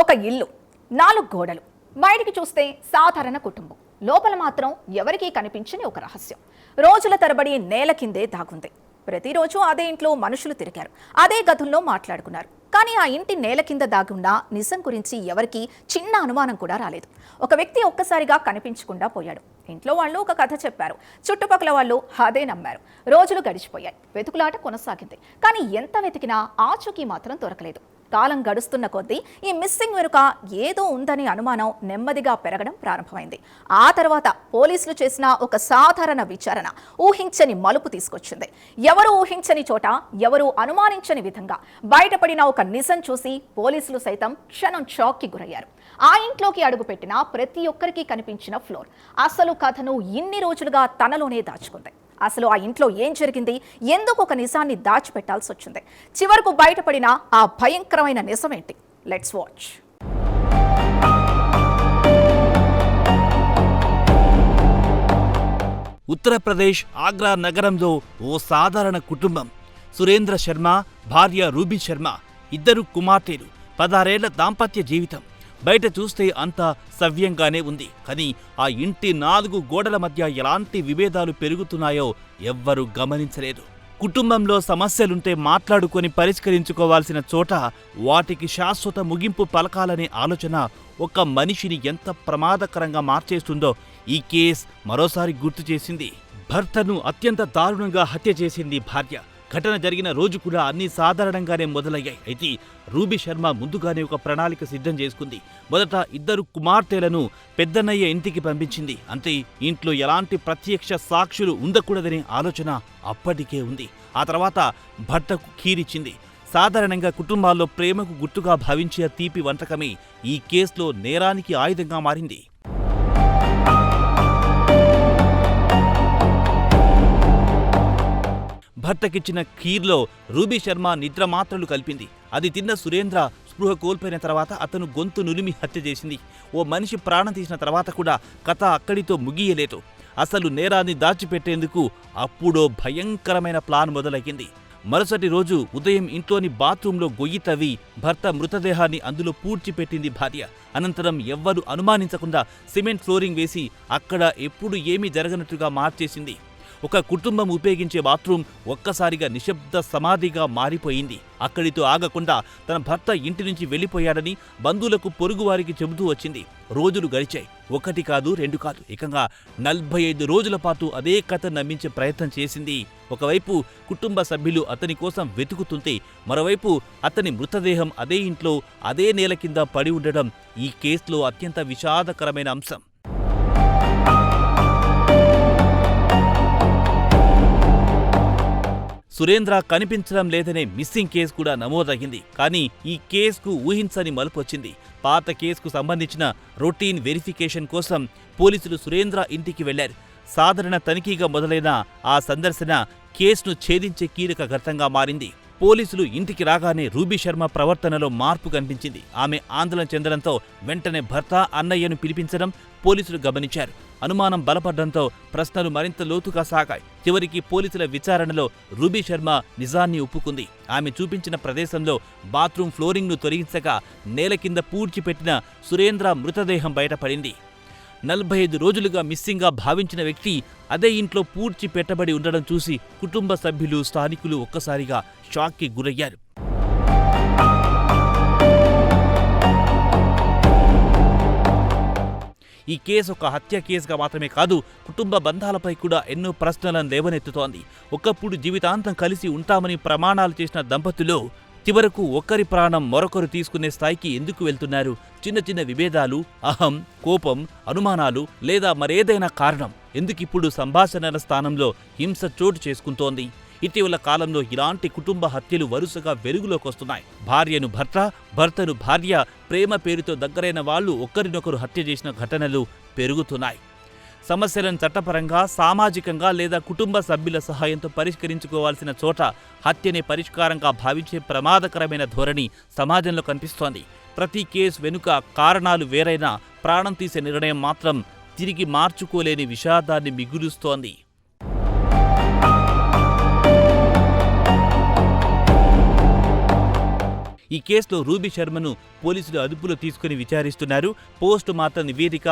ఒక ఇల్లు, 4 గోడలు. బయటికి చూస్తే సాధారణ కుటుంబం. లోపల మాత్రం ఎవరికీ కనిపించని ఒక రహస్యం. రోజుల తరబడి నేల కిందే దాగుంది. ప్రతిరోజు అదే ఇంట్లో మనుషులు తిరిగారు, అదే గదుల్లో మాట్లాడుకున్నారు. కానీ ఆ ఇంటి నేల కింద దాగున్న నిజం గురించి ఎవరికీ చిన్న అనుమానం కూడా రాలేదు. ఒక వ్యక్తి ఒక్కసారిగా కనిపించకుండా పోయాడు. ఇంట్లో వాళ్ళు ఒక కథ చెప్పారు, చుట్టుపక్కల వాళ్ళు అదే నమ్మారు. రోజులు గడిచిపోయాయి, వెతుకులాట కొనసాగింది. కానీ ఎంత వెతికినా ఆచూకీ మాత్రం దొరకలేదు. కాలం గడుస్తున్న కొద్దీ ఈ మిస్సింగ్ వెనుక ఏదో ఉందని అనుమానం నెమ్మదిగా పెరగడం ప్రారంభమైంది. ఆ తర్వాత పోలీసులు చేసిన ఒక సాధారణ విచారణ ఊహించని మలుపు తీసుకొచ్చింది. ఎవరు ఊహించని చోట, ఎవరు అనుమానించని విధంగా బయటపడిన ఒక నిజం చూసి పోలీసులు సైతం క్షణం షాక్కి గురయ్యారు. ఆ ఇంట్లోకి అడుగుపెట్టిన ప్రతి ఒక్కరికి కనిపించిన ఫ్లోర్ అసలు కథను ఇన్ని రోజులుగా తనలోనే దాచుకుంది. అసలు ఆ ఇంట్లో ఏం జరిగింది, ఎందుకు ఒక నిజాన్ని దాచిపెట్టాల్సి వచ్చింది, చివరకు బయటపడిన ఆ భయంకరమైన నిజమేంటి? Let's watch. ఉత్తరప్రదేశ్ ఆగ్రా నగరంలో ఓ సాధారణ కుటుంబం. సురేంద్ర శర్మ, భార్య రూబీ శర్మ, 2 కుమార్తెలు, 16 ఏళ్ల దాంపత్య జీవితం. బయట చూస్తే అంతా సవ్యంగానే ఉంది. కానీ ఆ ఇంటి 4 గోడల మధ్య ఎలాంటి విభేదాలు పెరుగుతున్నాయో ఎవ్వరూ గమనించలేదు. కుటుంబంలో సమస్యలుంటే మాట్లాడుకొని పరిష్కరించుకోవాల్సిన చోట వాటికి శాశ్వత ముగింపు పలకాలనే ఆలోచన ఒక మనిషిని ఎంత ప్రమాదకరంగా మార్చేస్తుందో ఈ కేస్ మరోసారి గుర్తు చేసింది. భర్తను అత్యంత దారుణంగా హత్య చేసింది భార్య. ఘటన జరిగిన రోజు కూడా అన్ని సాధారణంగానే మొదలయ్యాయి. అయితే రూబీ శర్మ ముందుగానే ఒక ప్రణాళిక సిద్ధం చేసుకుంది. మొదట 2 కుమార్తెలను పెద్దన్నయ్య ఇంటికి పంపించింది. అంతే, ఇంట్లో ఎలాంటి ప్రత్యక్ష సాక్షులు ఉండకూడదనే ఆలోచన అప్పటికే ఉంది. ఆ తర్వాత భర్తకు ఖీరిచ్చింది. సాధారణంగా కుటుంబాల్లో ప్రేమకు గుర్తుగా భావించే తీపి వంటకమే ఈ కేసులో నేరానికి ఆయుధంగా మారింది. భర్తకిచ్చిన ఖీర్లో రూబీ శర్మ నిద్రమాత్రలు కలిపింది. అది తిన్న సురేంద్ర స్పృహ కోల్పోయిన తర్వాత అతను గొంతు నులిమి హత్య చేసింది. ఓ మనిషి ప్రాణం తీసిన తర్వాత కూడా కథ అక్కడితో ముగియలేదు. అసలు నేరాన్ని దాచిపెట్టేందుకు అప్పుడో భయంకరమైన ప్లాన్ మొదలయ్యింది. మరుసటి రోజు ఉదయం ఇంట్లోని బాత్రూంలో గొయ్యి తవ్వి భర్త మృతదేహాన్ని అందులో పూడ్చిపెట్టింది భార్య. అనంతరం ఎవ్వరూ అనుమానించకుండా సిమెంట్ ఫ్లోరింగ్ వేసి అక్కడ ఎప్పుడు ఏమీ జరగనట్టుగా మార్చేసింది. ఒక కుటుంబం ఉపయోగించే బాత్రూం ఒక్కసారిగా నిశ్శబ్ద సమాధిగా మారిపోయింది. అక్కడితో ఆగకుండా తన భర్త ఇంటి నుంచి వెళ్లిపోయాడని బంధువులకు, పొరుగువారికి చెబుతూ వచ్చింది. రోజులు గడిచాయి. 1 కాదు, 2 కాదు, ఏకంగా 45 రోజుల పాటు అదే కథ నమ్మించే ప్రయత్నం చేసింది. ఒకవైపు కుటుంబ సభ్యులు అతని కోసం వెతుకుతుంటే, మరోవైపు అతని మృతదేహం అదే ఇంట్లో అదే నేల కింద పడి ఉండడం ఈ కేసులో అత్యంత విషాదకరమైన అంశం. సురేంద్ర కనిపించడం లేదనే మిస్సింగ్ కేసు కూడా నమోదయ్యింది. కానీ ఈ కేసుకు ఊహించని మలుపొచ్చింది. పాత కేసుకు సంబంధించిన రొటీన్ వెరిఫికేషన్ కోసం పోలీసులు సురేంద్ర ఇంటికి వెళ్లారు. సాధారణ తనిఖీగా మొదలైన ఆ సందర్శన కేసును ఛేదించే కీలక ఘట్టంగా మారింది. పోలీసులు ఇంటికి రాగానే రూబీ శర్మ ప్రవర్తనలో మార్పు కనిపించింది. ఆమె ఆందోళన చెందడంతో వెంటనే భర్త, అన్నయ్యను పిలిపించడం పోలీసులు గమనించారు. అనుమానం బలపడడంతో ప్రశ్నలు మరింత లోతుగా సాగాయి. చివరికి పోలీసుల విచారణలో రూబీ శర్మ నిజాన్ని ఒప్పుకుంది. ఆమె చూపించిన ప్రదేశంలో బాత్రూం ఫ్లోరింగ్ను తొలగించగా నేల కింద పూడ్చిపెట్టిన సురేంద్ర మృతదేహం బయటపడింది. 45 రోజులుగా మిస్సింగ్గా భావించిన వ్యక్తి అదే ఇంట్లో పూడ్చి పెట్టబడి ఉండడం చూసి కుటుంబ సభ్యులు, స్థానికులు ఒక్కసారిగా షాక్కి గురయ్యారు. ఈ కేసు ఒక హత్య కేసుగా మాత్రమే కాదు, కుటుంబ బంధాలపై కూడా ఎన్నో ప్రశ్నలను లేవనెత్తుతోంది. ఒకప్పుడు జీవితాంతం కలిసి ఉంటామని ప్రమాణాలు చేసిన దంపతులు చివరకు ఒకరి ప్రాణం మరొకరు తీసుకునే స్థాయికి ఎందుకు వెళ్తున్నారు? చిన్న చిన్న విభేదాలు, అహం, కోపం, అనుమానాలు లేదా మరేదైనా కారణం ఎందుకిప్పుడు సంభాషణల స్థానంలో హింస చోటు చేసుకుంటోంది? ఇటీవల కాలంలో ఇలాంటి కుటుంబ హత్యలు వరుసగా వెలుగులోకొస్తున్నాయి. భార్యను భర్త, భర్తను భార్య, ప్రేమ పేరుతో దగ్గరైన వాళ్లు ఒకరినొకరు హత్య చేసిన ఘటనలు పెరుగుతున్నాయి. సమస్యలను చట్టపరంగా, సామాజికంగా లేదా కుటుంబ సభ్యుల సహాయంతో పరిష్కరించుకోవాల్సిన చోట హత్యనే పరిష్కారంగా భావించే ప్రమాదకరమైన ధోరణి సమాజంలో కనిపిస్తోంది. ప్రతి కేసు వెనుక కారణాలు వేరైనా ప్రాణం తీసే నిర్ణయం మాత్రం తిరిగి మార్చుకోలేని విషాదాన్ని మిగులుస్తోంది. ఈ కేసులో రూబీ శర్మను పోలీసులు అదుపులో తీసుకుని విచారిస్తున్నారు. పోస్ట్ మార్టం నివేదిక,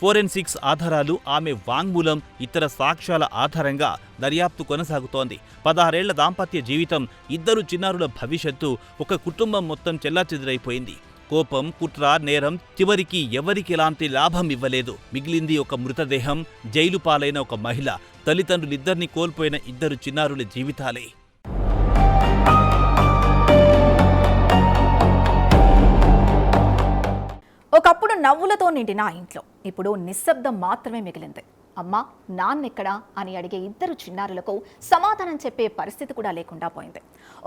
ఫోరెన్సిక్స్ ఆధారాలు, ఆమె వాంగ్మూలం, ఇతర సాక్ష్యాల ఆధారంగా దర్యాప్తు కొనసాగుతోంది. 16 ఏళ్ల దాంపత్య జీవితం, ఇద్దరు చిన్నారుల భవిష్యత్తు, ఒక కుటుంబం మొత్తం చెల్లాచెదురైపోయింది. కోపం, కుట్ర, నేరం చివరికి ఎవరికి ఎలాంటి లాభం ఇవ్వలేదు. మిగిలింది ఒక మృతదేహం, జైలు పాలైన ఒక మహిళ, తల్లిదండ్రులిద్దరినీ కోల్పోయిన ఇద్దరు చిన్నారుల జీవితాలే. ఒకప్పుడు నవ్వులతో నిండిన ఆ ఇంట్లో ఇప్పుడు నిశ్శబ్దం మాత్రమే మిగిలింది. అమ్మా, నాన్నెక్కడా అని అడిగే ఇద్దరు చిన్నారులకు సమాధానం చెప్పే పరిస్థితి కూడా లేకుండా పోయింది.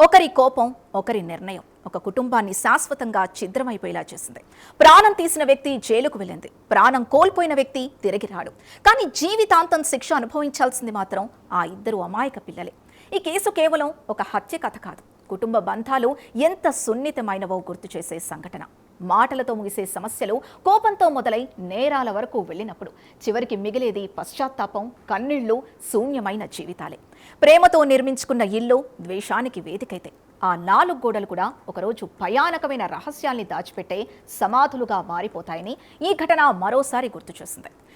ఒకరి కోపం, ఒకరి నిర్ణయం ఒక కుటుంబాన్ని శాశ్వతంగా ఛిద్రమైపోయేలా చేసింది. ప్రాణం తీసిన వ్యక్తి జైలుకు వెళ్ళింది, ప్రాణం కోల్పోయిన వ్యక్తి తిరిగి రాడు. కానీ జీవితాంతం శిక్ష అనుభవించాల్సింది మాత్రం ఆ ఇద్దరు అమాయక పిల్లలే. ఈ కేసు కేవలం ఒక హత్య కథ కాదు, కుటుంబ బంధాలు ఎంత సున్నితమైనవో గుర్తు చేసే సంఘటన. మాటలతో ముగిసే సమస్యలు కోపంతో మొదలై నేరాల వరకు వెళ్ళినప్పుడు చివరికి మిగిలేది పశ్చాత్తాపం, కన్నీళ్లు, శూన్యమైన జీవితాలే. ప్రేమతో నిర్మించుకున్న ఇల్లు ద్వేషానికి వేదికైతే ఆ 4 గోడలు కూడా ఒకరోజు భయానకమైన రహస్యాల్ని దాచిపెట్టే సమాధులుగా మారిపోతాయని ఈ ఘటన మరోసారి గుర్తు చేసింది.